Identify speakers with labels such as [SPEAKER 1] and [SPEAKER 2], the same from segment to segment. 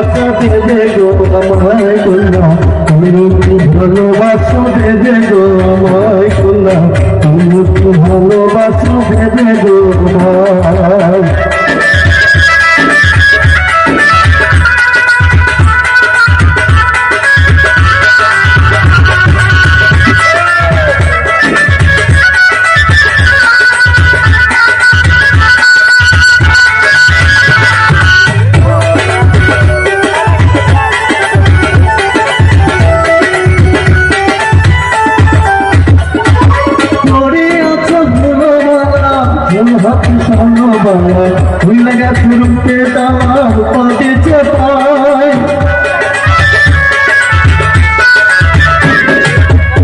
[SPEAKER 1] দে গো আমায় কন্যা তুমি একটু ভালোবাসো দে গো আমায় কন্যা তুমি একটু ভালোবাসো দে গো আমায় হাতি স্বর্ণ বাংলা ভুলে গেছে রূপে তার পাঠিয়েছে পায়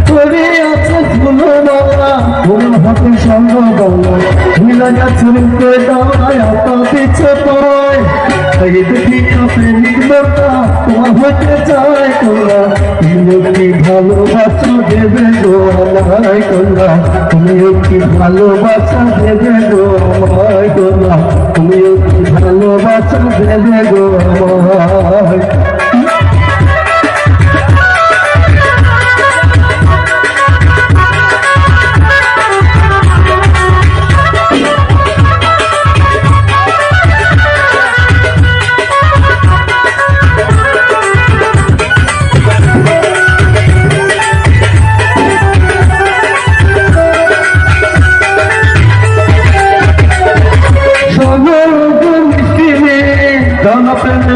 [SPEAKER 1] করে আছে স্বর্ণ বাংলা হাতি স্বর্ণ বাংলা ভুলে গেছে রূপে তার পাঠিয়েছে পায় ঠিক আছে নির্মতা তোমার হতে চায় তোমরা তুমি কি ভালোবাসা দেবে গো আমায় তোমরা তুমি কি ভালোবাসা দেবে গো আমায় তোমরা তুমি কি ভালোবাসা দেবে গো আমায়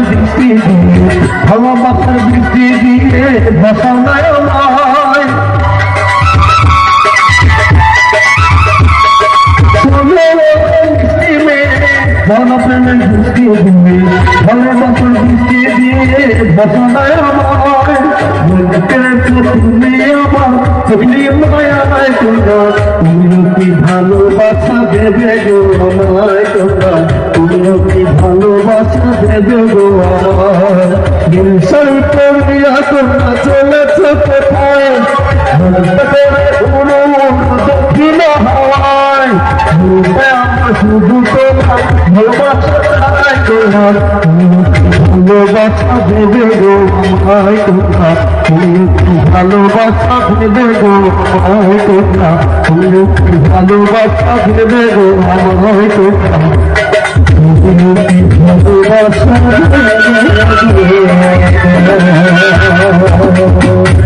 [SPEAKER 1] দৃষ্টি দিয়ে ভালোবাসার দৃষ্টি দিয়ে বসানায় আমায় প্রেমের দৃষ্টি দিয়ে ভালোবাসার দৃষ্টি দিয়ে বসানায় আমায় তুমি আমার তুমি মায়ায় তোমরা তুমি কি ভালোবাসা দেবে গো আমায় তোমরা তুমি কি ভালোবাসা দেবে গো আমায় দিলশাই করিয়া তোমরা চলেছ কোথায় দক্ষিণ হাওয়ায় আমার শুধু তোমার ভালোবাসা চাই তোমার ভালোবাসা দেবে গো আমায় তোমরা তুমি কি ভালোবাসা দেবে গো আমায় তোমরা তুমি কি ভালোবাসা দেবে গো আমায় তোমরা তুমি কি ভালোবাসা দেবে গো